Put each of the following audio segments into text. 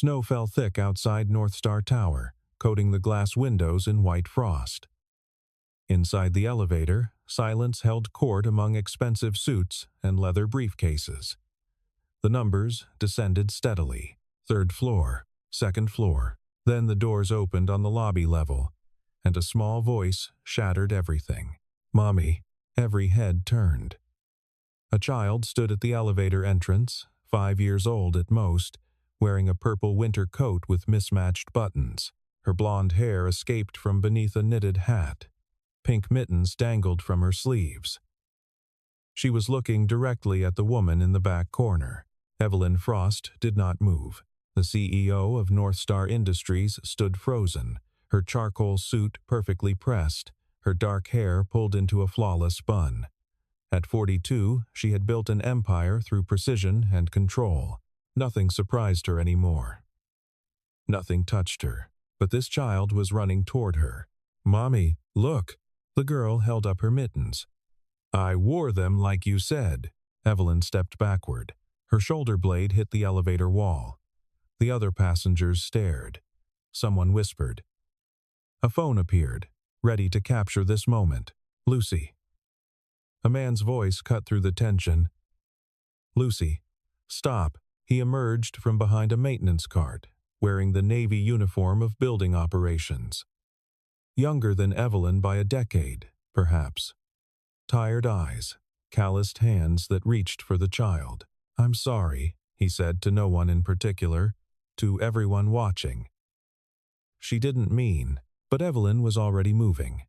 Snow fell thick outside North Star Tower, coating the glass windows in white frost. Inside the elevator, silence held court among expensive suits and leather briefcases. The numbers descended steadily. 3rd floor, 2nd floor. Then the doors opened on the lobby level, and a small voice shattered everything. "Mommy." Every head turned. A child stood at the elevator entrance, 5 years old at most, wearing a purple winter coat with mismatched buttons. Her blonde hair escaped from beneath a knitted hat. Pink mittens dangled from her sleeves. She was looking directly at the woman in the back corner. Evelyn Frost did not move. The CEO of North Star Industries stood frozen, her charcoal suit perfectly pressed, her dark hair pulled into a flawless bun. At 42, she had built an empire through precision and control. Nothing surprised her anymore. Nothing touched her, but this child was running toward her. "Mommy, look." The girl held up her mittens. "I wore them like you said." Evelyn stepped backward. Her shoulder blade hit the elevator wall. The other passengers stared. Someone whispered. A phone appeared, ready to capture this moment. "Lucy." A man's voice cut through the tension. "Lucy, stop." He emerged from behind a maintenance cart, wearing the Navy uniform of building operations. Younger than Evelyn by a decade, perhaps. Tired eyes, calloused hands that reached for the child. "I'm sorry," he said to no one in particular, to everyone watching. She didn't mean, but Evelyn was already moving.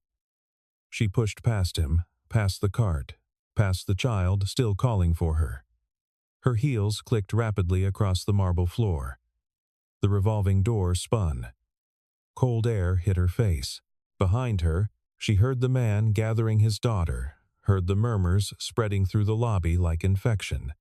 She pushed past him, past the cart, past the child still calling for her. Her heels clicked rapidly across the marble floor. The revolving door spun. Cold air hit her face. Behind her, she heard the man gathering his daughter, heard the murmurs spreading through the lobby like infection.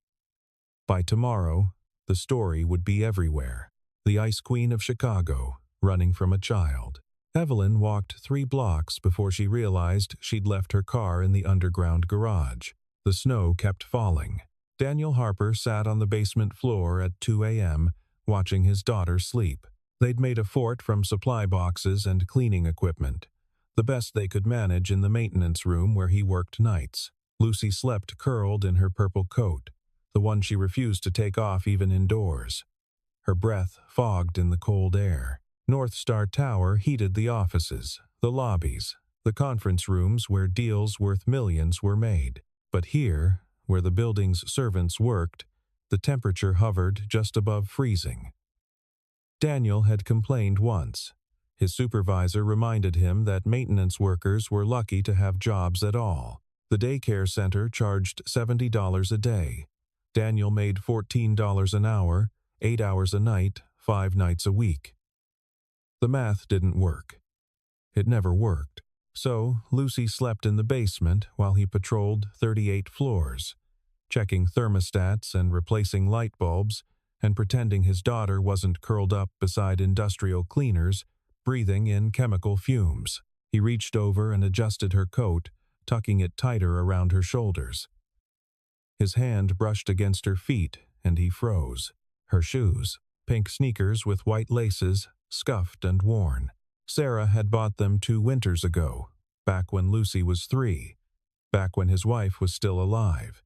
By tomorrow, the story would be everywhere. The Ice Queen of Chicago, running from a child. Evelyn walked 3 blocks before she realized she'd left her car in the underground garage. The snow kept falling. Daniel Harper sat on the basement floor at 2 a.m., watching his daughter sleep. They'd made a fort from supply boxes and cleaning equipment, the best they could manage in the maintenance room where he worked nights. Lucy slept curled in her purple coat, the one she refused to take off even indoors. Her breath fogged in the cold air. North Star Tower heated the offices, the lobbies, the conference rooms where deals worth millions were made. But here, where the building's servants worked, the temperature hovered just above freezing. Daniel had complained once. His supervisor reminded him that maintenance workers were lucky to have jobs at all. The daycare center charged $70 a day. Daniel made $14 an hour, 8 hours a night, 5 nights a week. The math didn't work. It never worked. So Lucy slept in the basement while he patrolled 38 floors, checking thermostats and replacing light bulbs, and pretending his daughter wasn't curled up beside industrial cleaners, breathing in chemical fumes. He reached over and adjusted her coat, tucking it tighter around her shoulders. His hand brushed against her feet, and he froze. Her shoes, pink sneakers with white laces, scuffed and worn. Sarah had bought them 2 winters ago, back when Lucy was 3, back when his wife was still alive.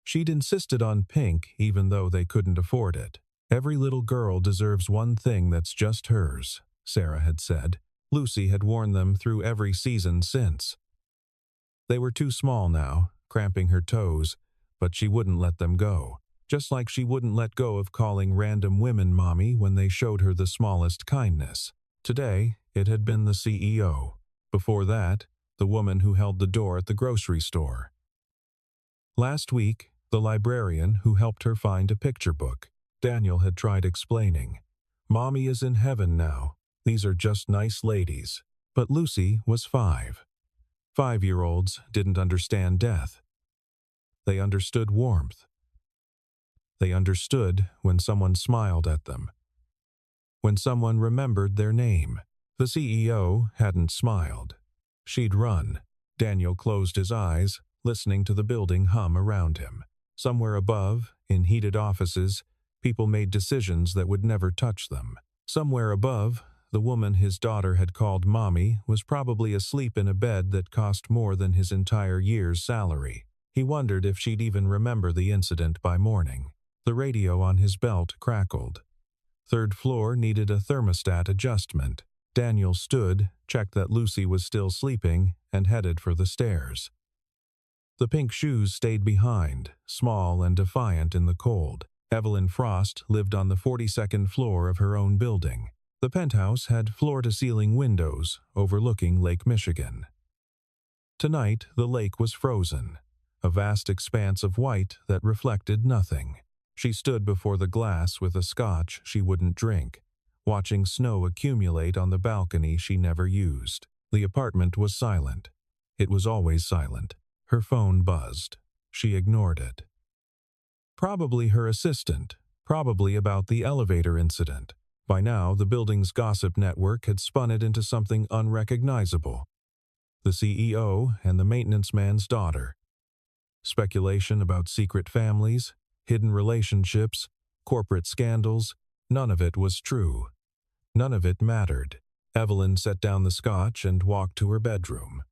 She'd insisted on pink even though they couldn't afford it. "Every little girl deserves one thing that's just hers," Sarah had said. Lucy had worn them through every season since. They were too small now, cramping her toes, but she wouldn't let them go. Just like she wouldn't let go of calling random women mommy when they showed her the smallest kindness. Today, it had been the CEO. Before that, the woman who held the door at the grocery store. Last week, the librarian who helped her find a picture book. Daniel had tried explaining. "Mommy is in heaven now. These are just nice ladies." But Lucy was 5. 5-year-olds didn't understand death. They understood warmth. They understood when someone smiled at them. When someone remembered their name. The CEO hadn't smiled. She'd run. Daniel closed his eyes, listening to the building hum around him. Somewhere above, in heated offices, People made decisions that would never touch them. Somewhere above, the woman his daughter had called Mommy was probably asleep in a bed that cost more than his entire year's salary. He wondered if she'd even remember the incident by morning. The radio on his belt crackled. Third floor needed a thermostat adjustment. Daniel stood, checked that Lucy was still sleeping, and headed for the stairs. The pink shoes stayed behind, small and defiant in the cold. Evelyn Frost lived on the 42nd floor of her own building. The penthouse had floor-to-ceiling windows overlooking Lake Michigan. Tonight, the lake was frozen, a vast expanse of white that reflected nothing. She stood before the glass with a scotch she wouldn't drink, watching snow accumulate on the balcony she never used. The apartment was silent. It was always silent. Her phone buzzed. She ignored it. Probably her assistant, probably about the elevator incident. By now, the building's gossip network had spun it into something unrecognizable. The CEO and the maintenance man's daughter. Speculation about secret families, hidden relationships, corporate scandals, none of it was true. None of it mattered. Evelyn set down the scotch and walked to her bedroom.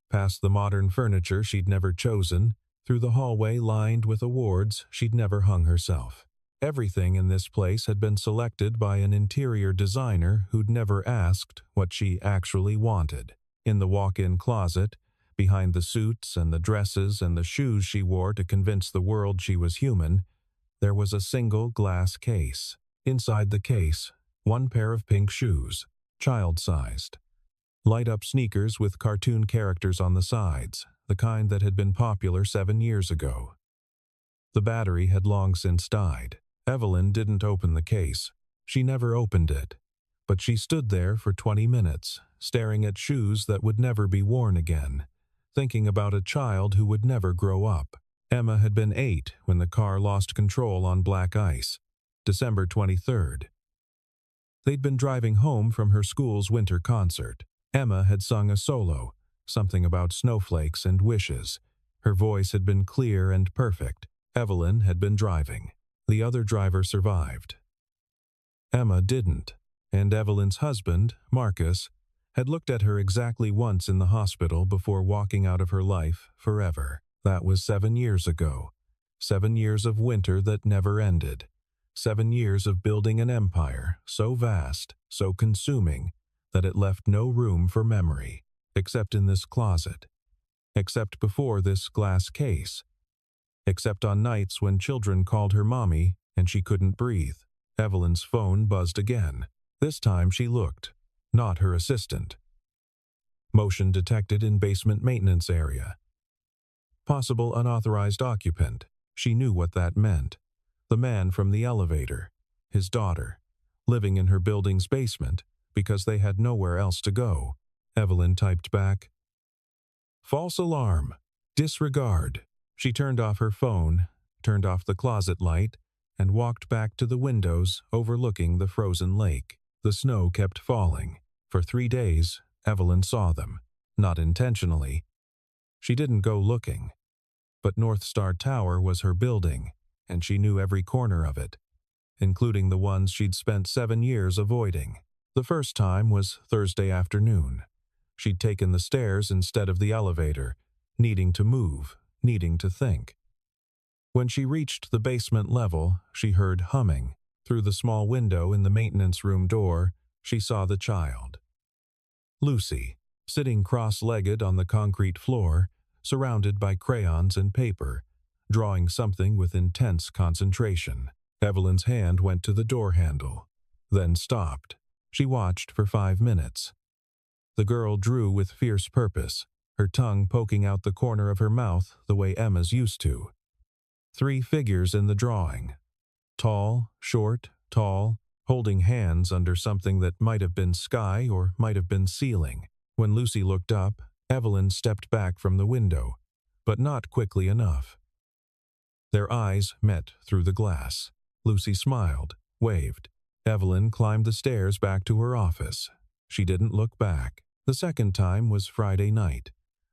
Past the modern furniture she'd never chosen, through the hallway lined with awards she'd never hung herself. Everything in this place had been selected by an interior designer who'd never asked what she actually wanted. In the walk-in closet, behind the suits and the dresses and the shoes she wore to convince the world she was human, there was a single glass case. Inside the case, one pair of pink shoes, child-sized. Light-up sneakers with cartoon characters on the sides, the kind that had been popular 7 years ago. The battery had long since died. Evelyn didn't open the case. She never opened it. But she stood there for 20 minutes, staring at shoes that would never be worn again, thinking about a child who would never grow up. Emma had been 8 when the car lost control on black ice, December 23rd. They'd been driving home from her school's winter concert. Emma had sung a solo, something about snowflakes and wishes. Her voice had been clear and perfect. Evelyn had been driving. The other driver survived. Emma didn't, and Evelyn's husband, Marcus, had looked at her exactly once in the hospital before walking out of her life forever. That was 7 years ago. 7 years of winter that never ended. 7 years of building an empire so vast, so consuming, that it left no room for memory, except in this closet, except before this glass case, except on nights when children called her Mommy and she couldn't breathe. Evelyn's phone buzzed again. This time she looked, not her assistant. Motion detected in basement maintenance area. Possible unauthorized occupant. She knew what that meant. The man from the elevator, his daughter, living in her building's basement because they had nowhere else to go. Evelyn typed back, "False alarm. Disregard." She turned off her phone, turned off the closet light, and walked back to the windows overlooking the frozen lake. The snow kept falling. For 3 days, Evelyn saw them, not intentionally. She didn't go looking. But North Star Tower was her building, and she knew every corner of it, including the ones she'd spent 7 years avoiding. The first time was Thursday afternoon. She'd taken the stairs instead of the elevator, needing to move, needing to think. When she reached the basement level, she heard humming. Through the small window in the maintenance room door, she saw the child. Lucy, sitting cross-legged on the concrete floor, surrounded by crayons and paper, drawing something with intense concentration. Evelyn's hand went to the door handle, then stopped. She watched for 5 minutes. The girl drew with fierce purpose, her tongue poking out the corner of her mouth the way Emma's used to. 3 figures in the drawing. Tall, short, tall, holding hands under something that might have been sky or might have been ceiling. When Lucy looked up, Evelyn stepped back from the window, but not quickly enough. Their eyes met through the glass. Lucy smiled, waved. Evelyn climbed the stairs back to her office. She didn't look back. The second time was Friday night.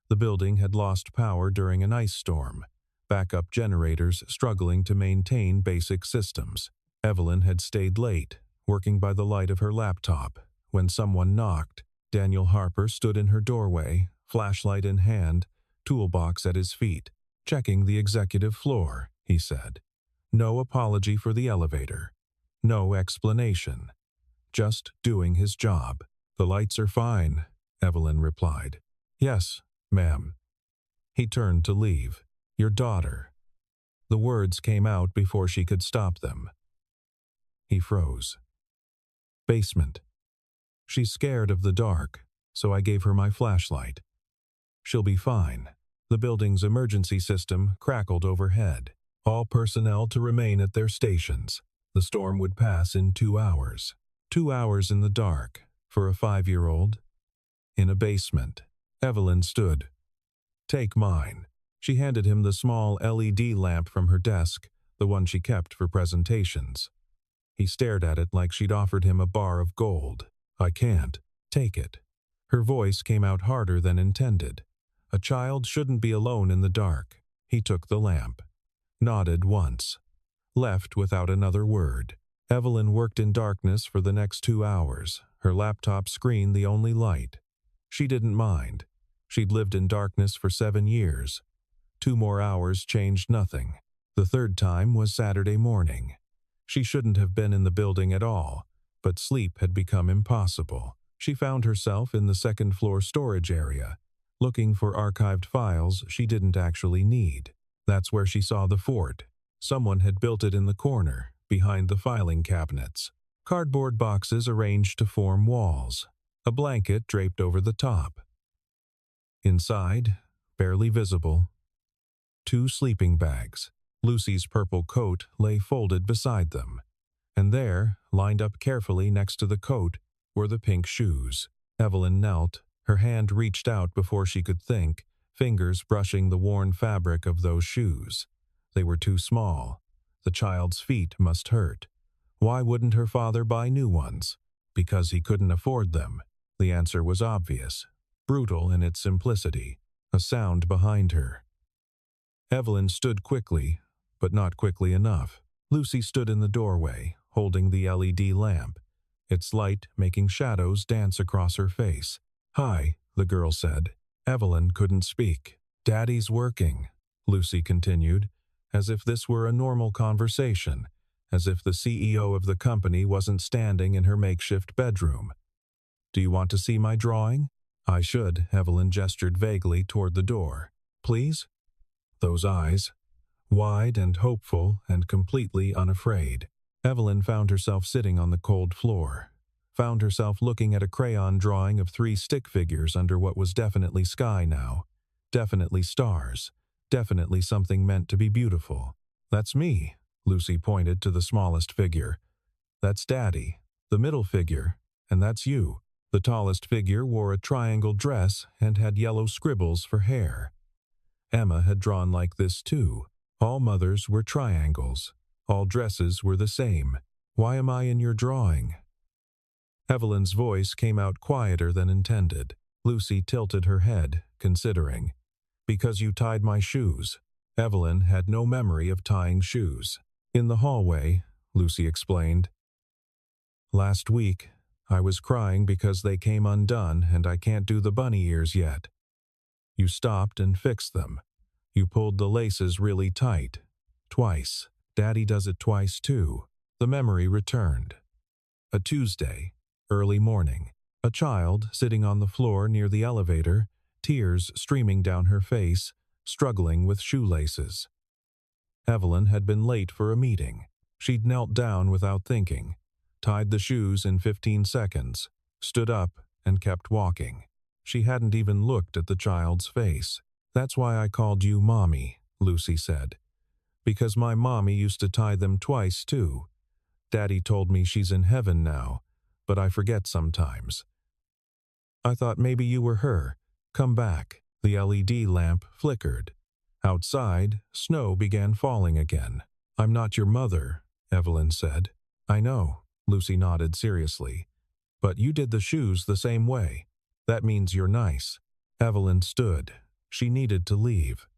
The building had lost power during an ice storm, backup generators struggling to maintain basic systems. Evelyn had stayed late, working by the light of her laptop. When someone knocked, Daniel Harper stood in her doorway, flashlight in hand, toolbox at his feet. "Checking the executive floor," he said. No apology for the elevator. No explanation. Just doing his job. "The lights are fine," Evelyn replied. "Yes, ma'am." He turned to leave. "Your daughter." The words came out before she could stop them. He froze. "Basement. She's scared of the dark, so I gave her my flashlight. She'll be fine." The building's emergency system crackled overhead. All personnel to remain at their stations. The storm would pass in 2 hours. 2 hours in the dark, for a 5-year-old. In a basement. Evelyn stood. "Take mine." She handed him the small LED lamp from her desk, the one she kept for presentations. He stared at it like she'd offered him a bar of gold. "I can't." "Take it." Her voice came out harder than intended. A child shouldn't be alone in the dark. He took the lamp. Nodded once. Left without another word. Evelyn worked in darkness for the next 2 hours, her laptop screen the only light. She didn't mind. She'd lived in darkness for 7 years. 2 more hours changed nothing. The third time was Saturday morning. She shouldn't have been in the building at all, but sleep had become impossible. She found herself in the second-floor storage area, looking for archived files she didn't actually need. That's where she saw the fort. Someone had built it in the corner, behind the filing cabinets. Cardboard boxes arranged to form walls. A blanket draped over the top. Inside, barely visible, 2 sleeping bags. Lucy's purple coat lay folded beside them. And there, lined up carefully next to the coat, were the pink shoes. Evelyn knelt, her hand reached out before she could think, fingers brushing the worn fabric of those shoes. They were too small. The child's feet must hurt. Why wouldn't her father buy new ones? Because he couldn't afford them. The answer was obvious, brutal in its simplicity. A sound behind her. Evelyn stood quickly, but not quickly enough. Lucy stood in the doorway, holding the LED lamp, its light making shadows dance across her face. "Hi," the girl said. Evelyn couldn't speak. "Daddy's working," Lucy continued, as if this were a normal conversation, as if the CEO of the company wasn't standing in her makeshift bedroom. "Do you want to see my drawing?" "I should," Evelyn gestured vaguely toward the door. "Please?" Those eyes, wide and hopeful and completely unafraid. Evelyn found herself sitting on the cold floor, found herself looking at a crayon drawing of 3 stick figures under what was definitely sky now, definitely stars, definitely something meant to be beautiful. "That's me," Lucy pointed to the smallest figure. "That's Daddy, the middle figure, and that's you." The tallest figure wore a triangle dress and had yellow scribbles for hair. Emma had drawn like this too. All mothers were triangles. All dresses were the same. "Why am I in your drawing?" Evelyn's voice came out quieter than intended. Lucy tilted her head, considering. "Because you tied my shoes." Evelyn had no memory of tying shoes. "In the hallway," Lucy explained. "Last week, I was crying because they came undone and I can't do the bunny ears yet. You stopped and fixed them. You pulled the laces really tight. Twice. Daddy does it twice too." The memory returned. A Tuesday, early morning. A child sitting on the floor near the elevator, tears streaming down her face, struggling with shoelaces. Evelyn had been late for a meeting. She'd knelt down without thinking, tied the shoes in 15 seconds, stood up, and kept walking. She hadn't even looked at the child's face. "That's why I called you Mommy," Lucy said. "Because my mommy used to tie them twice, too. Daddy told me she's in heaven now, but I forget sometimes. I thought maybe you were her. Come back." The LED lamp flickered. Outside, snow began falling again. "I'm not your mother," Evelyn said. "I know," Lucy nodded seriously. "But you did the shoes the same way. That means you're nice." Evelyn stood. She needed to leave.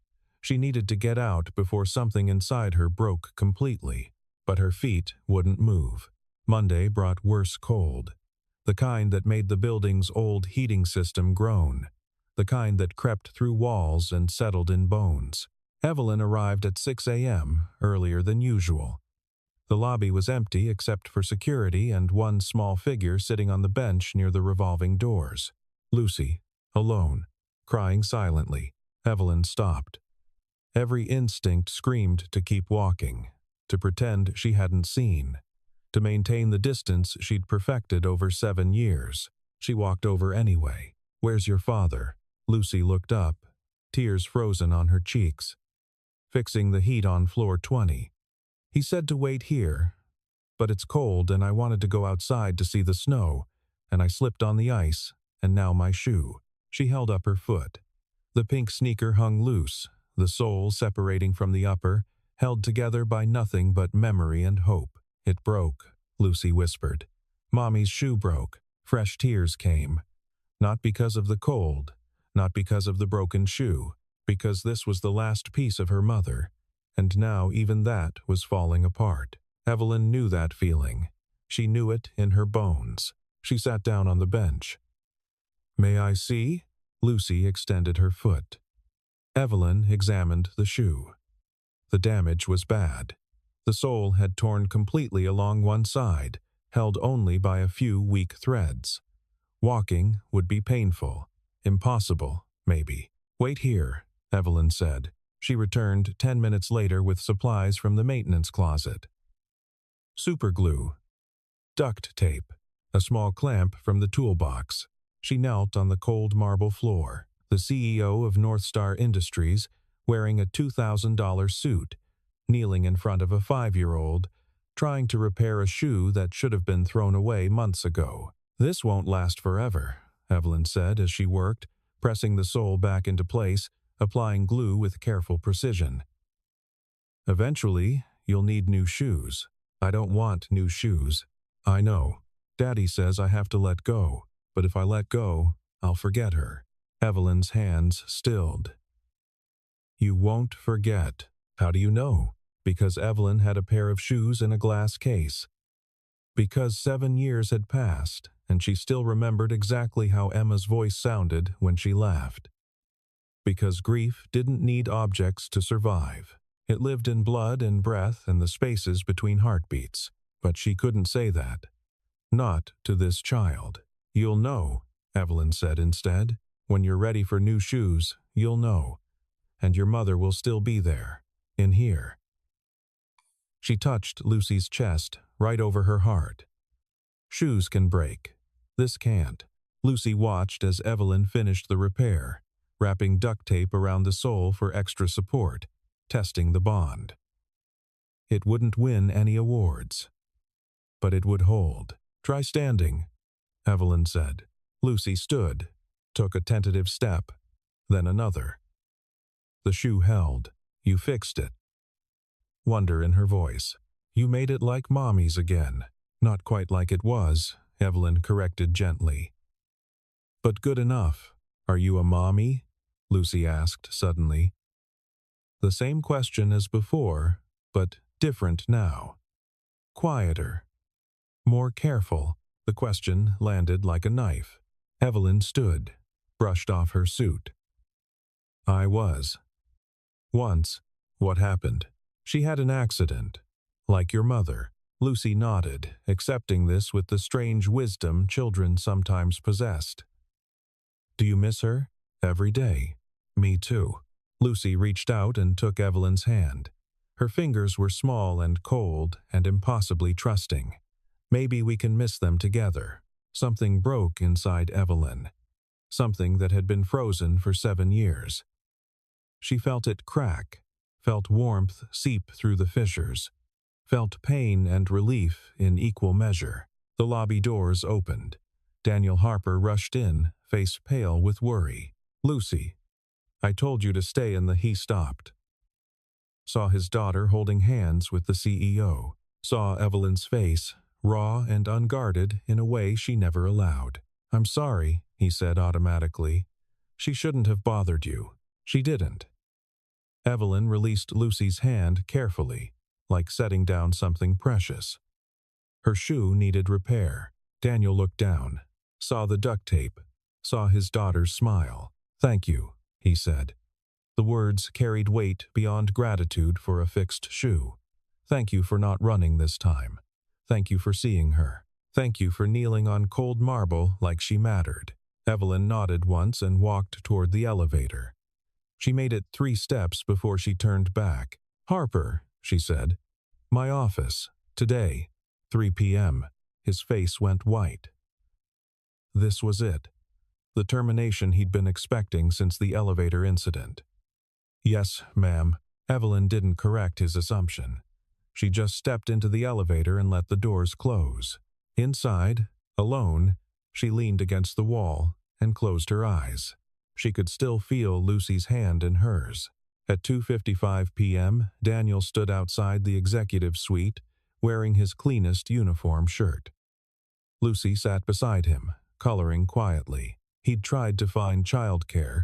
She needed to get out before something inside her broke completely. but her feet wouldn't move. Monday brought worse cold, the kind that made the building's old heating system groan, the kind that crept through walls and settled in bones. Evelyn arrived at 6 a.m., earlier than usual. The lobby was empty except for security and one small figure sitting on the bench near the revolving doors. Lucy, alone, crying silently. Evelyn stopped. Every instinct screamed to keep walking, to pretend she hadn't seen, to maintain the distance she'd perfected over 7 years. She walked over anyway. "Where's your father?" Lucy looked up, tears frozen on her cheeks. "Fixing the heat on floor 20. He said to wait here, but it's cold and I wanted to go outside to see the snow, and I slipped on the ice, and now my shoe." She held up her foot. The pink sneaker hung loose, the sole separating from the upper, held together by nothing but memory and hope. "It broke," Lucy whispered. "Mommy's shoe broke." Fresh tears came. Not because of the cold, not because of the broken shoe, because this was the last piece of her mother, and now even that was falling apart. Evelyn knew that feeling. She knew it in her bones. She sat down on the bench. "May I see?" Lucy extended her foot. Evelyn examined the shoe. The damage was bad. The sole had torn completely along one side, held only by a few weak threads. Walking would be painful. Impossible, maybe. "Wait here," Evelyn said. She returned 10 minutes later with supplies from the maintenance closet. Superglue, duct tape, a small clamp from the toolbox. She knelt on the cold marble floor, the CEO of North Star Industries, wearing a $2,000 suit, kneeling in front of a 5-year-old, trying to repair a shoe that should have been thrown away months ago. "This won't last forever," Evelyn said as she worked, pressing the sole back into place, applying glue with careful precision. "Eventually, you'll need new shoes." "I don't want new shoes." "I know. Daddy says I have to let go, but if I let go, I'll forget her." Evelyn's hands stilled. "You won't forget." "How do you know?" "Because Evelyn had a pair of shoes in a glass case. Because 7 years had passed, and she still remembered exactly how Emma's voice sounded when she laughed. Because grief didn't need objects to survive. It lived in blood and breath and the spaces between heartbeats. But she couldn't say that. Not to this child. "You'll know," Evelyn said instead. "When you're ready for new shoes, you'll know. And your mother will still be there. In here." She touched Lucy's chest, right over her heart. "Shoes can break. This can't." Lucy watched as Evelyn finished the repair, wrapping duct tape around the sole for extra support, testing the bond. It wouldn't win any awards, but it would hold. "Try standing," Evelyn said. Lucy stood, took a tentative step, then another. The shoe held. "You fixed it." Wonder in her voice. "You made it like Mommy's again." "Not quite like it was," Evelyn corrected gently. "But good enough." "Are you a mommy?" Lucy asked suddenly. The same question as before, but different now. Quieter. More careful. The question landed like a knife. Evelyn stood, brushed off her suit. "I was." "Once." "What happened?" "She had an accident. Like your mother." Lucy nodded, accepting this with the strange wisdom children sometimes possessed. "Do you miss her?" "Every day." "Me too." Lucy reached out and took Evelyn's hand. Her fingers were small and cold and impossibly trusting. "Maybe we can miss them together." Something broke inside Evelyn. Something that had been frozen for 7 years. She felt it crack, felt warmth seep through the fissures, felt pain and relief in equal measure. The lobby doors opened. Daniel Harper rushed in, face pale with worry. "Lucy, I told you to stay in the..." He stopped. Saw his daughter holding hands with the CEO. Saw Evelyn's face, raw and unguarded in a way she never allowed. "I'm sorry," he said automatically. "She shouldn't have bothered you." She didn't. Evelyn released Lucy's hand carefully. like setting down something precious. Her shoe needed repair. Daniel looked down, saw the duct tape, saw his daughter's smile. "Thank you," he said. The words carried weight beyond gratitude for a fixed shoe. "Thank you for not running this time. Thank you for seeing her. Thank you for kneeling on cold marble like she mattered." Evelyn nodded once and walked toward the elevator. She made it 3 steps before she turned back. "Harper," she said. "My office. Today. 3 p.m. His face went white. This was it. The termination he'd been expecting since the elevator incident. "Yes, ma'am." Evelyn didn't correct his assumption. She just stepped into the elevator and let the doors close. Inside, alone, she leaned against the wall and closed her eyes. She could still feel Lucy's hand in hers. At 2:55 p.m., Daniel stood outside the executive suite, wearing his cleanest uniform shirt. Lucy sat beside him, coloring quietly. He'd tried to find childcare,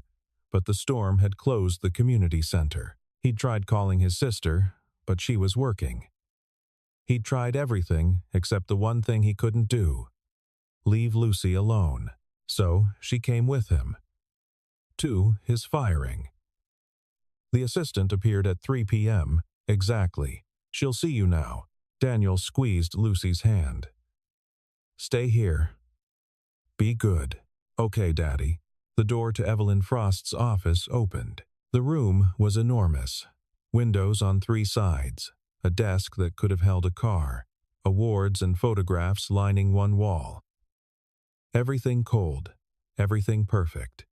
but the storm had closed the community center. He'd tried calling his sister, but she was working. He'd tried everything except the one thing he couldn't do: leave Lucy alone. So she came with him. To his firing. The assistant appeared at 3 p.m. exactly. "She'll see you now." Daniel squeezed Lucy's hand. "Stay here. Be good." "Okay, Daddy." The door to Evelyn Frost's office opened. The room was enormous. Windows on 3 sides, a desk that could have held a car, awards and photographs lining one wall. Everything cold, everything perfect.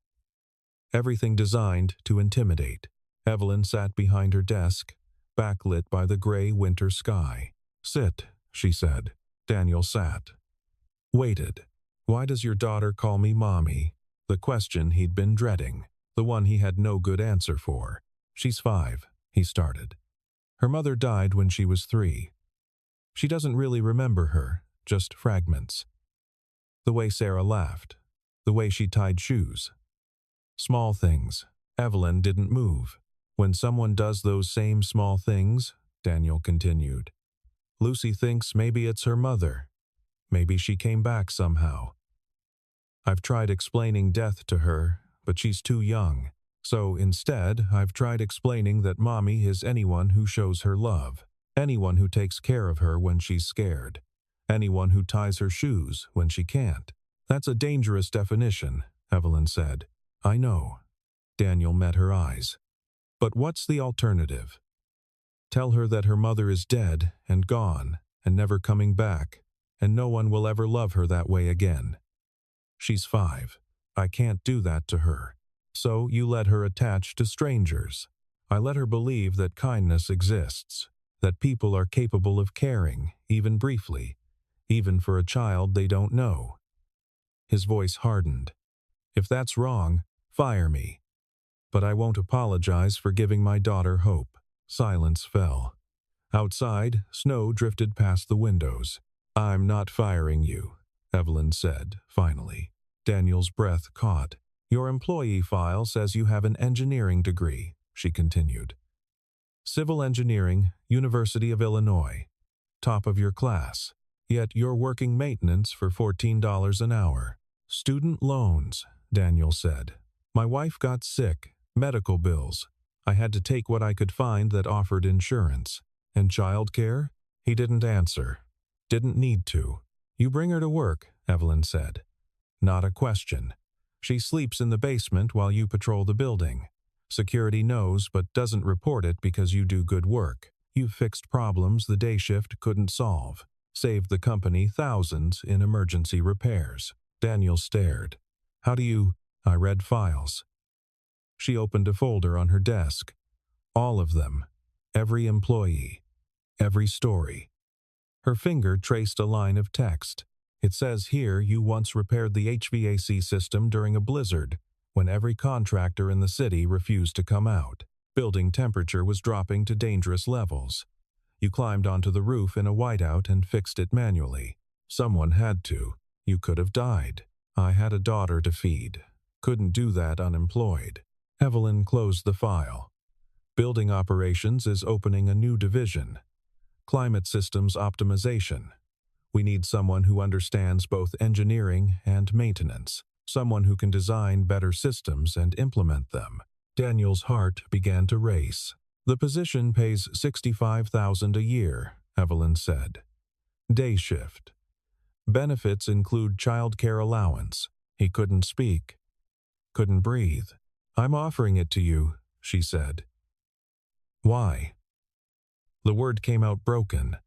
Everything designed to intimidate. Evelyn sat behind her desk, backlit by the gray winter sky. "Sit," she said. Daniel sat. Waited. Why does your daughter call me Mommy? The question he'd been dreading. The one he had no good answer for. "She's 5, he started. "Her mother died when she was 3. She doesn't really remember her, just fragments. The way Sarah laughed. The way she tied shoes. Small things." Evelyn didn't move. "When someone does those same small things," Daniel continued, "Lucy thinks maybe it's her mother. Maybe she came back somehow. I've tried explaining death to her, but she's too young. So instead, I've tried explaining that Mommy is anyone who shows her love, anyone who takes care of her when she's scared, anyone who ties her shoes when she can't." "That's a dangerous definition," Evelyn said. "I know." Daniel met her eyes. "But what's the alternative? Tell her that her mother is dead and gone and never coming back, and no one will ever love her that way again. She's 5. I can't do that to her. So you let her attach to strangers. I let her believe that kindness exists, that people are capable of caring, even briefly, even for a child they don't know." His voice hardened. "If that's wrong, fire me. But I won't apologize for giving my daughter hope." Silence fell. Outside, snow drifted past the windows. "I'm not firing you," Evelyn said, finally. Daniel's breath caught. "Your employee file says you have an engineering degree," she continued. "Civil engineering, University of Illinois. Top of your class. Yet you're working maintenance for $14 an hour. Student loans," Daniel said. "My wife got sick, medical bills. I had to take what I could find that offered insurance. And childcare?" He didn't answer. Didn't need to. "You bring her to work," Evelyn said. "Not a question. She sleeps in the basement while you patrol the building. Security knows but doesn't report it because you do good work. You've fixed problems the day shift couldn't solve. Saved the company thousands in emergency repairs." Daniel stared. "How do you—" "I read files." She opened a folder on her desk. All of them. Every employee. Every story. Her finger traced a line of text. "It says here you once repaired the HVAC system during a blizzard, when every contractor in the city refused to come out. Building temperature was dropping to dangerous levels. You climbed onto the roof in a whiteout and fixed it manually. Someone had to. You could have died. I had a daughter to feed. Couldn't do that unemployed." Evelyn closed the file. "Building operations is opening a new division. climate systems optimization. We need someone who understands both engineering and maintenance, someone who can design better systems and implement them. Daniel's heart began to race. The position pays $65,000 a year, Evelyn said. Day shift. Benefits include childcare allowance. He couldn't speak. Couldn't breathe. I'm offering it to you, she said. Why? The word came out broken.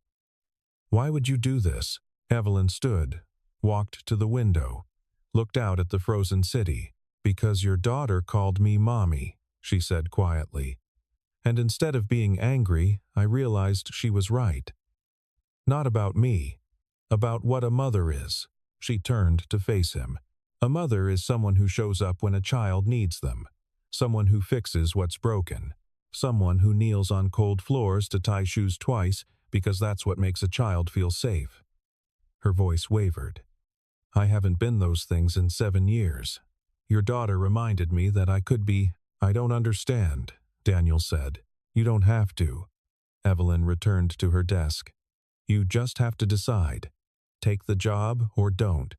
Why would you do this? Evelyn stood, walked to the window, looked out at the frozen city. Because your daughter called me Mommy, she said quietly. And instead of being angry, I realized she was right. Not about me, about what a mother is. She turned to face him. A mother is someone who shows up when a child needs them, someone who fixes what's broken, someone who kneels on cold floors to tie shoes twice because that's what makes a child feel safe. Her voice wavered. I haven't been those things in 7 years. Your daughter reminded me that I could be. I don't understand, Daniel said. You don't have to. Evelyn returned to her desk. You just have to decide. Take the job or don't.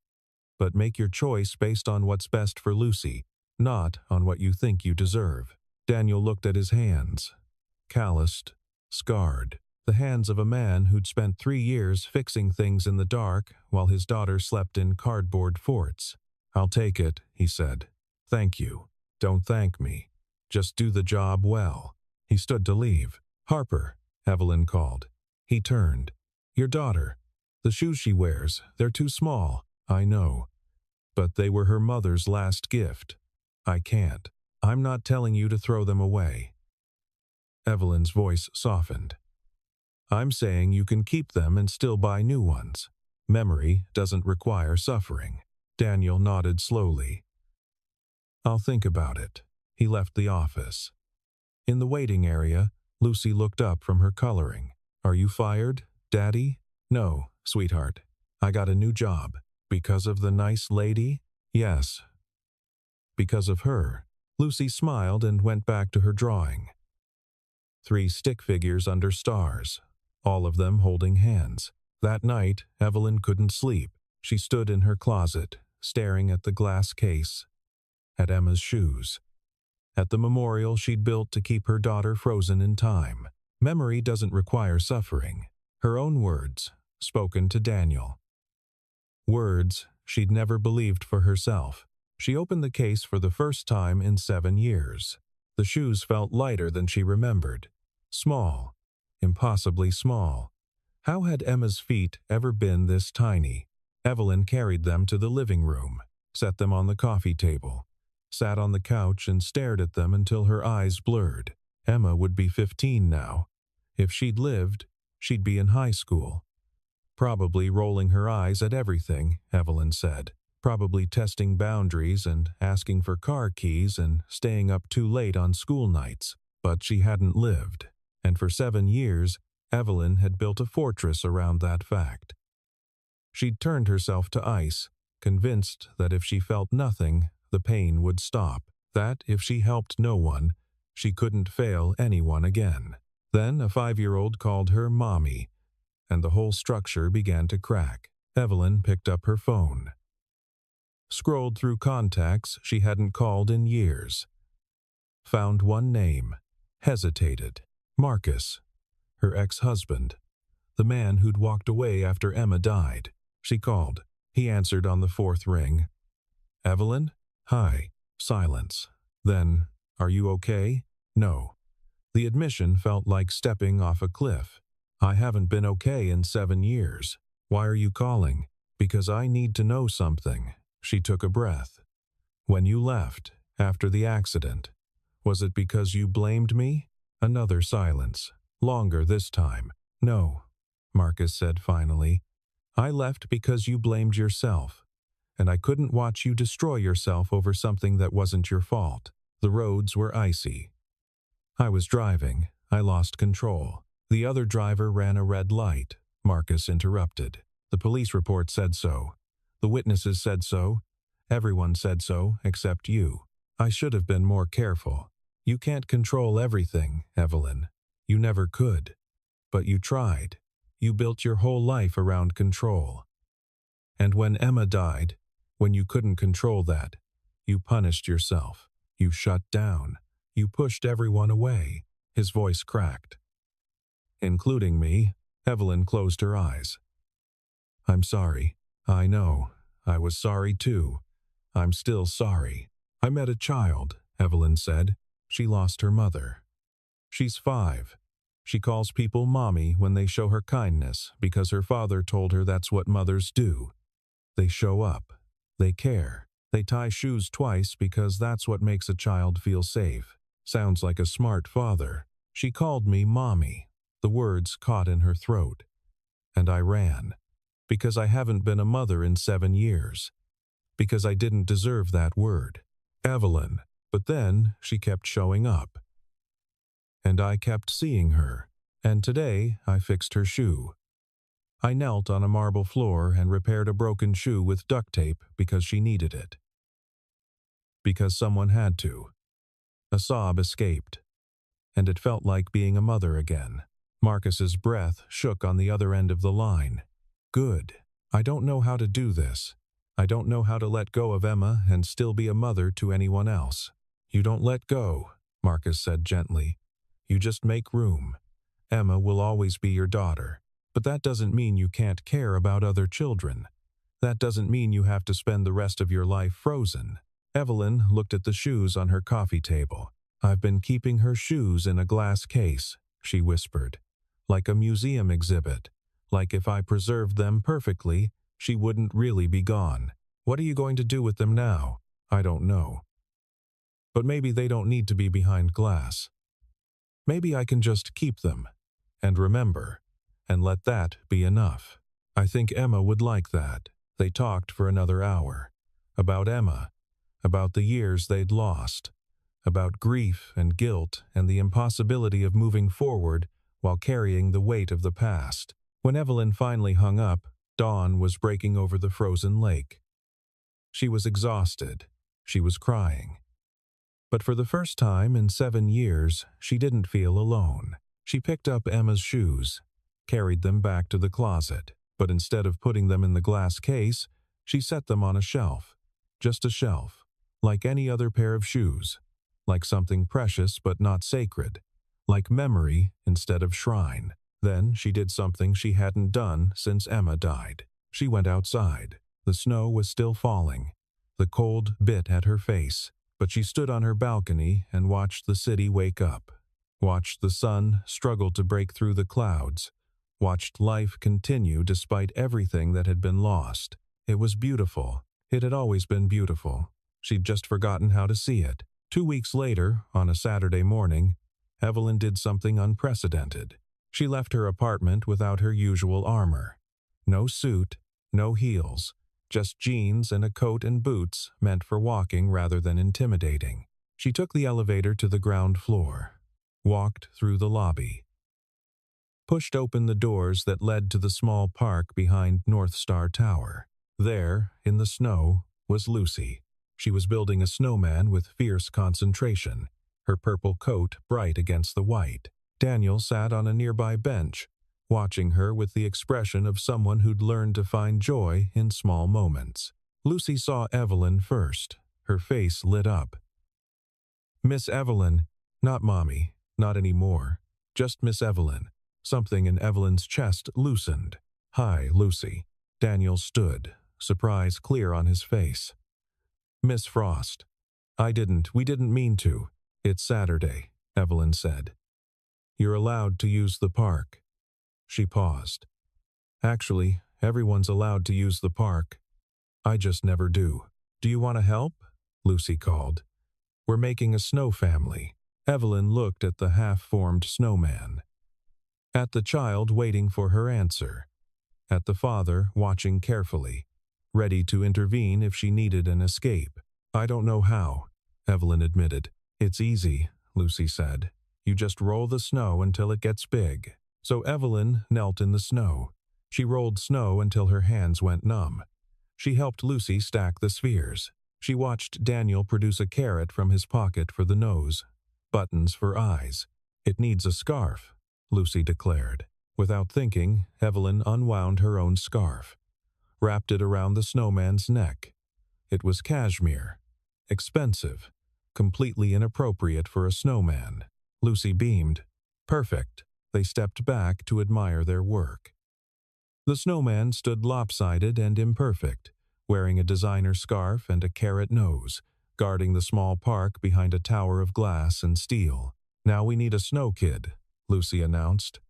But make your choice based on what's best for Lucy, not on what you think you deserve. Daniel looked at his hands. Calloused, scarred. The hands of a man who'd spent 3 years fixing things in the dark while his daughter slept in cardboard forts. I'll take it, he said. Thank you. Don't thank me. Just do the job well. He stood to leave. Harper, Evelyn called. He turned. Your daughter. The shoes she wears, they're too small, I know. But they were her mother's last gift. I can't. I'm not telling you to throw them away. Evelyn's voice softened. I'm saying you can keep them and still buy new ones. Memory doesn't require suffering. Daniel nodded slowly. I'll think about it. He left the office. In the waiting area, Lucy looked up from her coloring. Are you fired, Daddy? No, sweetheart. I got a new job. Because of the nice lady? Yes. Because of her. Lucy smiled and went back to her drawing. 3 stick figures under stars, all of them holding hands. That night, Evelyn couldn't sleep. She stood in her closet, staring at the glass case, at Emma's shoes, at the memorial she'd built to keep her daughter frozen in time. Memory doesn't require suffering. Her own words, spoken to Daniel. Words she'd never believed for herself. She opened the case for the first time in 7 years. The shoes felt lighter than she remembered. Small. Impossibly small. How had Emma's feet ever been this tiny? Evelyn carried them to the living room, set them on the coffee table, sat on the couch and stared at them until her eyes blurred. Emma would be 15 now. If she'd lived, she'd be in high school. Probably rolling her eyes at everything, Evelyn said. Probably testing boundaries and asking for car keys and staying up too late on school nights. But she hadn't lived. And for 7 years, Evelyn had built a fortress around that fact. She'd turned herself to ice, convinced that if she felt nothing, the pain would stop. That if she helped no one, she couldn't fail anyone again. Then a 5-year-old called her Mommy, and the whole structure began to crack. Evelyn picked up her phone. Scrolled through contacts she hadn't called in years. Found one name. Hesitated. Marcus. Her ex-husband. The man who'd walked away after Emma died. She called. He answered on the 4th ring. Evelyn? Hi. Silence. Then, are you okay? No. The admission felt like stepping off a cliff. I haven't been okay in 7 years. Why are you calling? Because I need to know something. She took a breath. When you left, after the accident, was it because you blamed me? Another silence. Longer this time. No, Marcus said finally. I left because you blamed yourself, and I couldn't watch you destroy yourself over something that wasn't your fault. The roads were icy. I was driving. I lost control. The other driver ran a red light. Marcus interrupted. The police report said so. The witnesses said so. Everyone said so, except you. I should have been more careful. You can't control everything, Evelyn. You never could. But you tried. You built your whole life around control. And when Emma died, when you couldn't control that, you punished yourself. You shut down. You pushed everyone away. His voice cracked. Including me. Evelyn closed her eyes. I'm sorry. I know. I was sorry too. I'm still sorry. I met a child, Evelyn said. She lost her mother. She's 5. She calls people mommy when they show her kindness because her father told her that's what mothers do. They show up. They care. They tie shoes twice because that's what makes a child feel safe. Sounds like a smart father. She called me mommy. The words caught in her throat. And I ran. Because I haven't been a mother in 7 years. Because I didn't deserve that word. Evelyn. But then she kept showing up. And I kept seeing her. And today I fixed her shoe. I knelt on a marble floor and repaired a broken shoe with duct tape because she needed it. Because someone had to. A sob escaped. And it felt like being a mother again. Marcus's breath shook on the other end of the line. Good. I don't know how to do this. I don't know how to let go of Emma and still be a mother to anyone else. You don't let go, Marcus said gently. You just make room. Emma will always be your daughter. But that doesn't mean you can't care about other children. That doesn't mean you have to spend the rest of your life frozen. Evelyn looked at the shoes on her coffee table. I've been keeping her shoes in a glass case, she whispered. Like a museum exhibit. Like if I preserved them perfectly, she wouldn't really be gone. What are you going to do with them now? I don't know. But maybe they don't need to be behind glass. Maybe I can just keep them. And remember. And let that be enough. I think Emma would like that. They talked for another hour. About Emma. About the years they'd lost. About grief and guilt and the impossibility of moving forward while carrying the weight of the past. When Evelyn finally hung up, dawn was breaking over the frozen lake. She was exhausted. She was crying. But for the first time in 7 years, she didn't feel alone. She picked up Emma's shoes, carried them back to the closet, but instead of putting them in the glass case, she set them on a shelf. Just a shelf, like any other pair of shoes, like something precious but not sacred, like memory instead of shrine. Then she did something she hadn't done since Emma died. She went outside. The snow was still falling. The cold bit at her face, but she stood on her balcony and watched the city wake up, watched the sun struggle to break through the clouds, watched life continue despite everything that had been lost. It was beautiful. It had always been beautiful. She'd just forgotten how to see it. 2 weeks later, on a Saturday morning, Evelyn did something unprecedented. She left her apartment without her usual armor. No suit, no heels, just jeans and a coat and boots meant for walking rather than intimidating. She took the elevator to the ground floor, walked through the lobby, pushed open the doors that led to the small park behind North Star Tower. There, in the snow, was Lucy. She was building a snowman with fierce concentration, her purple coat bright against the white. Daniel sat on a nearby bench, watching her with the expression of someone who'd learned to find joy in small moments. Lucy saw Evelyn first. Her face lit up. Miss Evelyn, not Mommy, not anymore, just Miss Evelyn. Something in Evelyn's chest loosened. Hi, Lucy. Daniel stood, surprise clear on his face. Miss Frost. We didn't mean to. It's Saturday, Evelyn said. You're allowed to use the park. She paused. Actually, everyone's allowed to use the park. I just never do. Do you want to help? Lucy called. We're making a snow family. Evelyn looked at the half-formed snowman. At the child waiting for her answer. At the father watching carefully, ready to intervene if she needed an escape. I don't know how, Evelyn admitted. It's easy, Lucy said. You just roll the snow until it gets big. So Evelyn knelt in the snow. She rolled snow until her hands went numb. She helped Lucy stack the spheres. She watched Daniel produce a carrot from his pocket for the nose, buttons for eyes. It needs a scarf, Lucy declared. Without thinking, Evelyn unwound her own scarf, wrapped it around the snowman's neck. It was cashmere, expensive, completely inappropriate for a snowman. Lucy beamed. Perfect. They stepped back to admire their work. The snowman stood lopsided and imperfect, wearing a designer scarf and a carrot nose, guarding the small park behind a tower of glass and steel. "Now we need a snow kid," Lucy announced.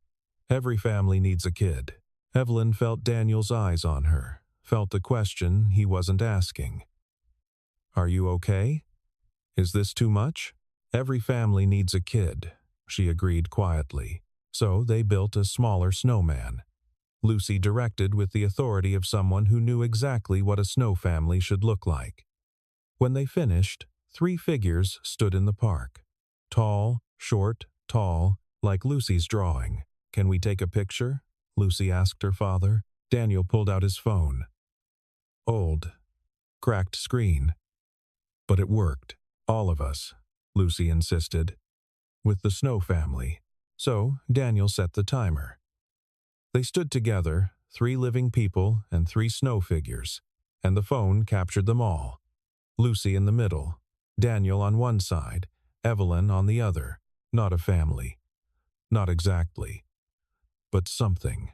"Every family needs a kid." Evelyn felt Daniel's eyes on her, felt the question he wasn't asking. "Are you okay? Is this too much?" "Every family needs a kid," she agreed quietly. So they built a smaller snowman. Lucy directed with the authority of someone who knew exactly what a snow family should look like. When they finished, 3 figures stood in the park. Tall, short, tall, like Lucy's drawing. "Can we take a picture?" Lucy asked her father. Daniel pulled out his phone. Old, cracked screen. But it worked. "All of us," Lucy insisted, "with the Snow family." So Daniel set the timer. They stood together, 3 living people and 3 snow figures, and the phone captured them all. Lucy in the middle, Daniel on one side, Evelyn on the other. Not a family. Not exactly. But something.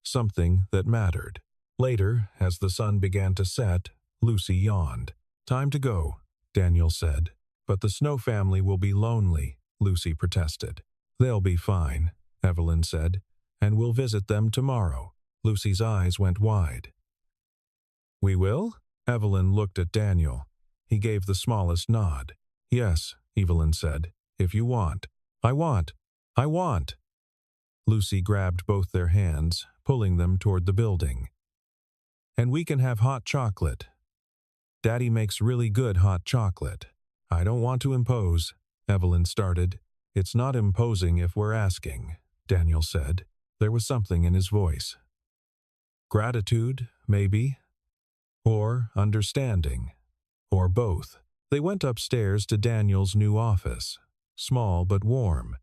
Something that mattered. Later, as the sun began to set, Lucy yawned. "Time to go," Daniel said. "But the Snow family will be lonely," Lucy protested. "They'll be fine," Evelyn said, "and we'll visit them tomorrow." Lucy's eyes went wide. "We will?" Evelyn looked at Daniel. He gave the smallest nod. "Yes," Evelyn said, "if you want." "I want! I want!" Lucy grabbed both their hands, pulling them toward the building. "And we can have hot chocolate. Daddy makes really good hot chocolate." "I don't want to impose," Evelyn started. "It's not imposing if we're asking," Daniel said. There was something in his voice. Gratitude, maybe? Or understanding? Or both? They went upstairs to Daniel's new office. Small but warm.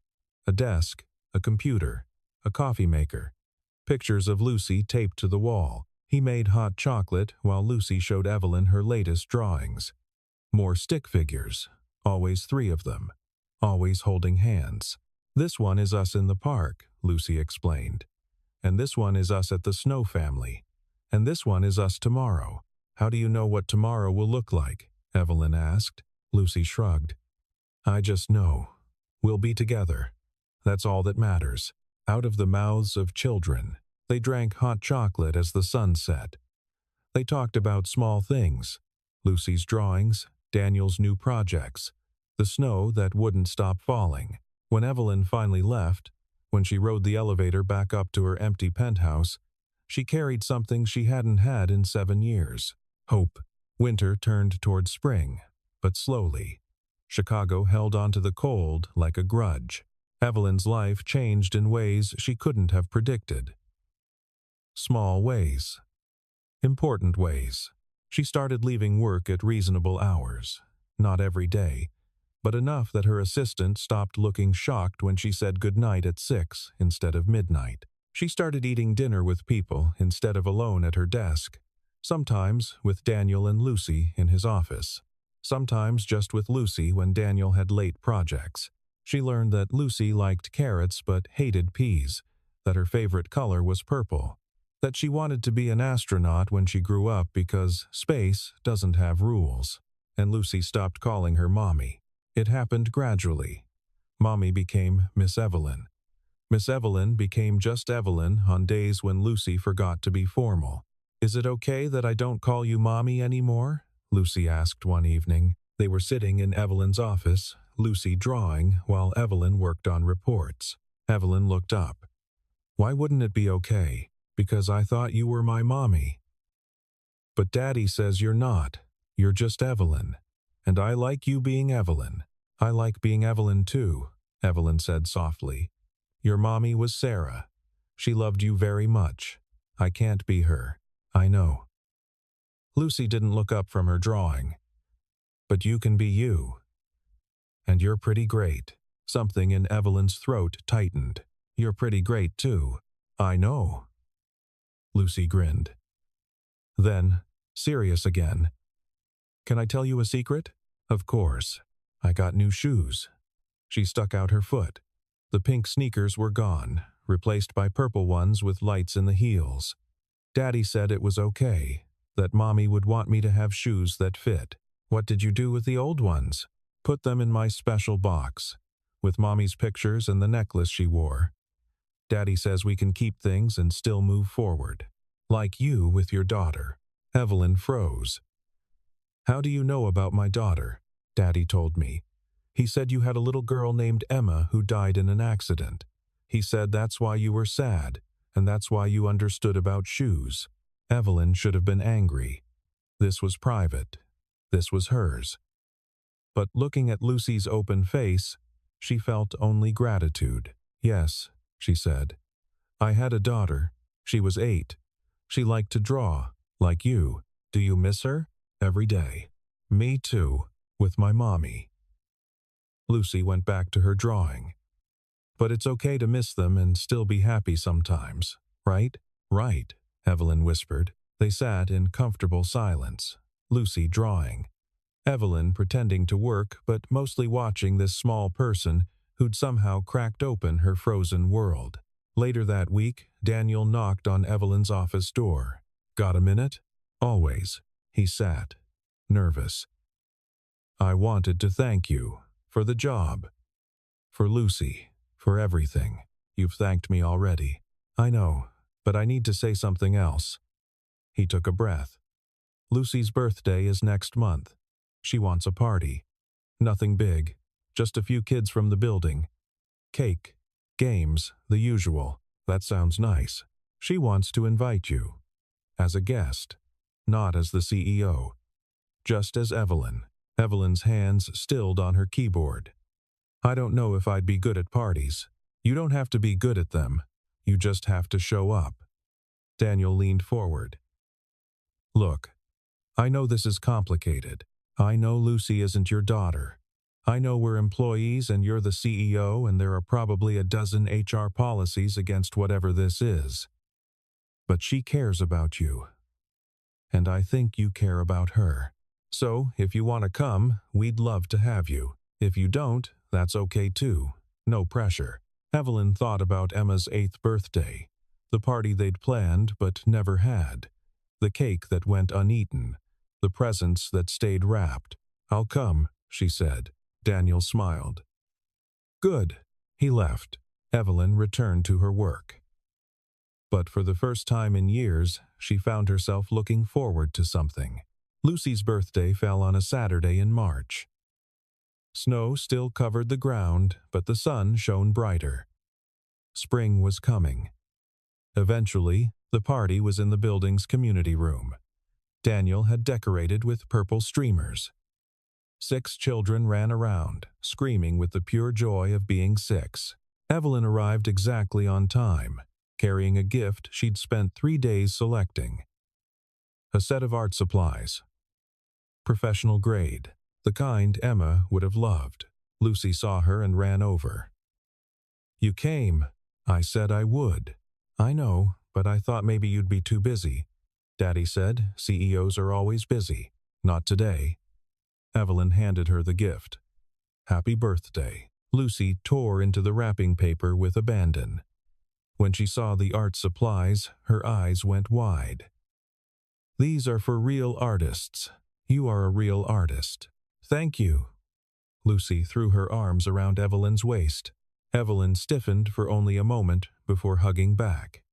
A desk, a computer, a coffee maker. Pictures of Lucy taped to the wall. He made hot chocolate while Lucy showed Evelyn her latest drawings. More stick figures. Always 3 of them. Always holding hands. "This one is us in the park," Lucy explained. "And this one is us at the Snow family. And this one is us tomorrow." "How do you know what tomorrow will look like?" Evelyn asked. Lucy shrugged. "I just know. We'll be together. That's all that matters." Out of the mouths of children, they drank hot chocolate as the sun set. They talked about small things. Lucy's drawings, Daniel's new projects, the snow that wouldn't stop falling. When Evelyn finally left, when she rode the elevator back up to her empty penthouse, she carried something she hadn't had in 7 years. Hope. Winter turned toward spring, but slowly. Chicago held on to the cold like a grudge. Evelyn's life changed in ways she couldn't have predicted. Small ways. Important ways. She started leaving work at reasonable hours. Not every day, but enough that her assistant stopped looking shocked when she said goodnight at 6 instead of midnight. She started eating dinner with people instead of alone at her desk. Sometimes with Daniel and Lucy in his office. Sometimes just with Lucy when Daniel had late projects. She learned that Lucy liked carrots but hated peas, that her favorite color was purple, that she wanted to be an astronaut when she grew up because space doesn't have rules. And Lucy stopped calling her Mommy. It happened gradually. Mommy became Miss Evelyn. Miss Evelyn became just Evelyn on days when Lucy forgot to be formal. "Is it okay that I don't call you Mommy anymore?" Lucy asked one evening. They were sitting in Evelyn's office, Lucy drawing while Evelyn worked on reports. Evelyn looked up. "Why wouldn't it be okay? Because I thought you were my mommy." "But Daddy says you're not. You're just Evelyn. And I like you being Evelyn." "I like being Evelyn too," Evelyn said softly. "Your mommy was Sarah. She loved you very much. I can't be her. I know." Lucy didn't look up from her drawing. "But you can be you. And you're pretty great." Something in Evelyn's throat tightened. "You're pretty great too." I know. Lucy grinned. Then, serious again. Can I tell you a secret? Of course. I got new shoes. She stuck out her foot. The pink sneakers were gone, replaced by purple ones with lights in the heels. Daddy said it was okay, that Mommy would want me to have shoes that fit. What did you do with the old ones? Put them in my special box, with Mommy's pictures and the necklace she wore. Daddy says we can keep things and still move forward. Like you with your daughter. Evelyn froze. How do you know about my daughter? Daddy told me. He said you had a little girl named Emma who died in an accident. He said that's why you were sad, and that's why you understood about shoes. Evelyn should have been angry. This was private. This was hers. But looking at Lucy's open face, she felt only gratitude. Yes, she said. I had a daughter. She was 8. She liked to draw, like you. Do you miss her? Every day. Me too, with my mommy. Lucy went back to her drawing. But it's okay to miss them and still be happy sometimes, right? Right, Evelyn whispered. They sat in comfortable silence, Lucy drawing. Evelyn pretending to work but mostly watching this small person who'd somehow cracked open her frozen world. Later that week, Daniel knocked on Evelyn's office door. Got a minute? Always. He sat, nervous. I wanted to thank you for the job, for Lucy, for everything. You've thanked me already. I know, but I need to say something else. He took a breath. Lucy's birthday is next month. She wants a party. Nothing big, just a few kids from the building. Cake, games, the usual. That sounds nice. She wants to invite you. As a guest, not as the CEO. Just as Evelyn. Evelyn's hands stilled on her keyboard. I don't know if I'd be good at parties. You don't have to be good at them. You just have to show up. Daniel leaned forward. Look, I know this is complicated. I know Lucy isn't your daughter. I know we're employees and you're the CEO and there are probably a dozen HR policies against whatever this is. But she cares about you. And I think you care about her. So, if you want to come, we'd love to have you. If you don't, that's okay too. No pressure. Evelyn thought about Emma's 8th birthday, the party they'd planned but never had, the cake that went uneaten, the presents that stayed wrapped. I'll come, she said. Daniel smiled. Good. He left. Evelyn returned to her work. But for the first time in years, she found herself looking forward to something. Lucy's birthday fell on a Saturday in March. Snow still covered the ground, but the sun shone brighter. Spring was coming. Eventually, the party was in the building's community room. Daniel had decorated with purple streamers. 6 children ran around, screaming with the pure joy of being 6. Evelyn arrived exactly on time, carrying a gift she'd spent 3 days selecting. A set of art supplies. Professional grade, the kind Emma would have loved. Lucy saw her and ran over. You came. I said I would. I know, but I thought maybe you'd be too busy. Daddy said CEOs are always busy. Not today. Evelyn handed her the gift. Happy birthday. Lucy tore into the wrapping paper with abandon. When she saw the art supplies, her eyes went wide. These are for real artists. You are a real artist. Thank you. Lucy threw her arms around Evelyn's waist. Evelyn stiffened for only a moment before hugging back.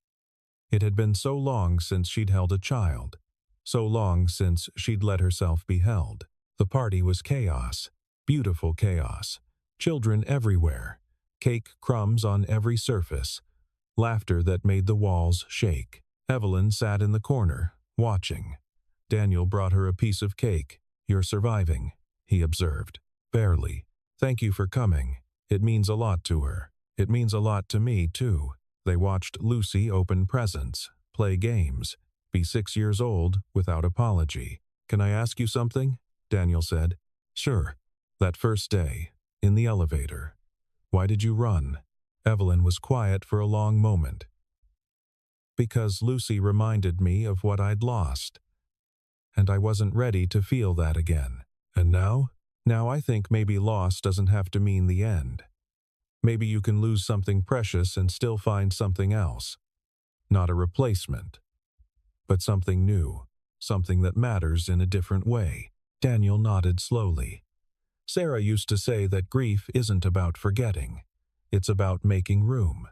It had been so long since she'd held a child, so long since she'd let herself be held. The party was chaos, beautiful chaos. Children everywhere, cake crumbs on every surface, laughter that made the walls shake. Evelyn sat in the corner, watching. Daniel brought her a piece of cake. You're surviving, he observed. Barely. Thank you for coming. It means a lot to her. It means a lot to me, too. They watched Lucy open presents, play games, be 6 years old without apology. Can I ask you something? Daniel said. Sure. That first day, in the elevator. Why did you run? Evelyn was quiet for a long moment. Because Lucy reminded me of what I'd lost. And I wasn't ready to feel that again. And now? Now I think maybe loss doesn't have to mean the end. Maybe you can lose something precious and still find something else. Not a replacement, but something new, something that matters in a different way. Daniel nodded slowly. Sarah used to say that grief isn't about forgetting. It's about making room.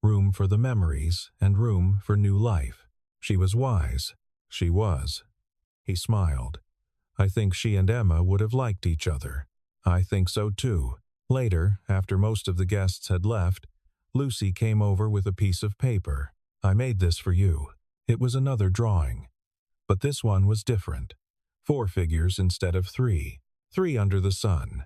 Room for the memories and room for new life. She was wise. She was. He smiled. I think she and Emma would have liked each other. I think so too. Later, after most of the guests had left, Lucy came over with a piece of paper. I made this for you. It was another drawing. But this one was different. 4 figures instead of 3. 3 under the sun.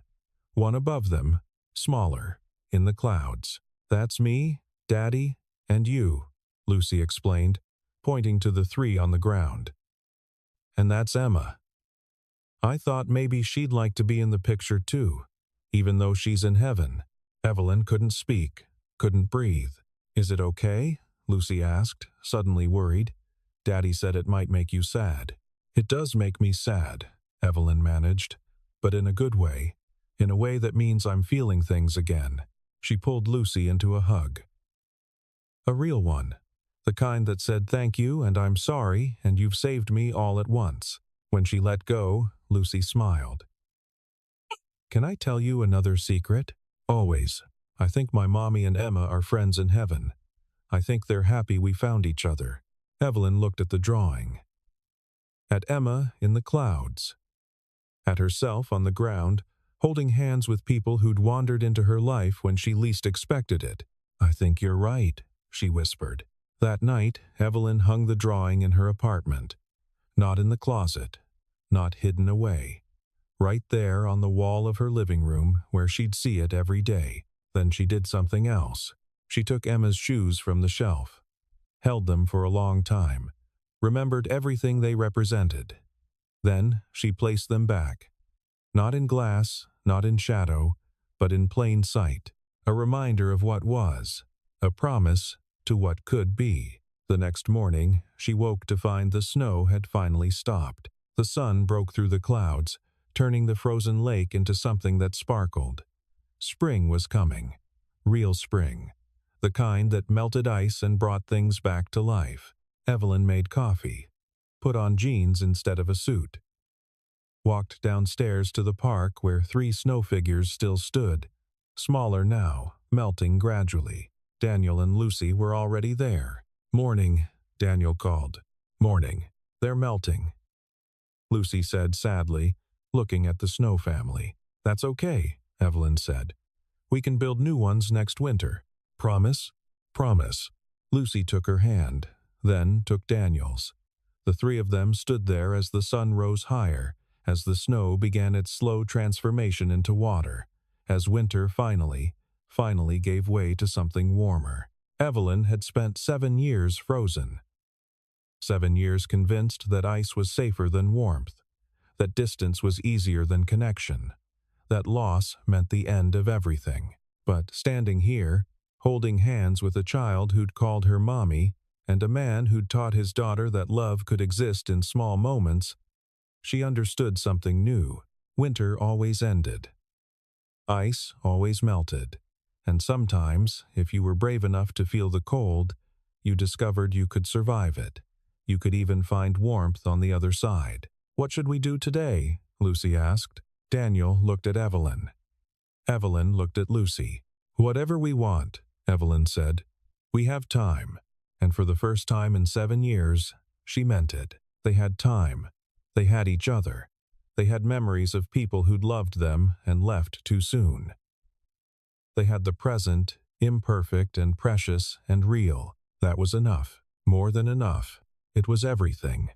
One above them, smaller, in the clouds. That's me, Daddy, and you, Lucy explained, pointing to the 3 on the ground. And that's Emma. I thought maybe she'd like to be in the picture too, even though she's in heaven. Evelyn couldn't speak, couldn't breathe. Is it okay? Lucy asked, suddenly worried. Daddy said it might make you sad. It does make me sad, Evelyn managed, but in a good way, in a way that means I'm feeling things again. She pulled Lucy into a hug. A real one. The kind that said thank you and I'm sorry and you've saved me all at once. When she let go, Lucy smiled. Can I tell you another secret? Always. I think my mommy and Emma are friends in heaven. I think they're happy we found each other. Evelyn looked at the drawing. At Emma in the clouds. At herself on the ground, holding hands with people who'd wandered into her life when she least expected it. I think you're right, she whispered. That night, Evelyn hung the drawing in her apartment. Not in the closet, not hidden away. Right there on the wall of her living room where she'd see it every day. Then she did something else. She took Emma's shoes from the shelf, held them for a long time, remembered everything they represented. Then she placed them back. Not in glass, not in shadow, but in plain sight. A reminder of what was, a promise to what could be. The next morning, she woke to find the snow had finally stopped. The sun broke through the clouds, turning the frozen lake into something that sparkled. Spring was coming. Real spring. The kind that melted ice and brought things back to life. Evelyn made coffee, put on jeans instead of a suit, walked downstairs to the park where 3 snow figures still stood, smaller now, melting gradually. Daniel and Lucy were already there. Morning, Daniel called. Morning. They're melting, Lucy said sadly, looking at the Snow family. That's okay, Evelyn said. We can build new ones next winter. Promise? Promise. Lucy took her hand, then took Daniel's. The 3 of them stood there as the sun rose higher, as the snow began its slow transformation into water, as winter finally gave way to something warmer. Evelyn had spent 7 years frozen. 7 years convinced that ice was safer than warmth, that distance was easier than connection, that loss meant the end of everything. But standing here, holding hands with a child who'd called her mommy, and a man who'd taught his daughter that love could exist in small moments, she understood something new. Winter always ended. Ice always melted. And sometimes, if you were brave enough to feel the cold, you discovered you could survive it. You could even find warmth on the other side. What should we do today? Lucy asked. Daniel looked at Evelyn. Evelyn looked at Lucy. Whatever we want, Evelyn said. We have time. And for the first time in 7 years, she meant it. They had time. They had each other. They had memories of people who'd loved them and left too soon. They had the present, imperfect and precious and real. That was enough. More than enough. It was everything.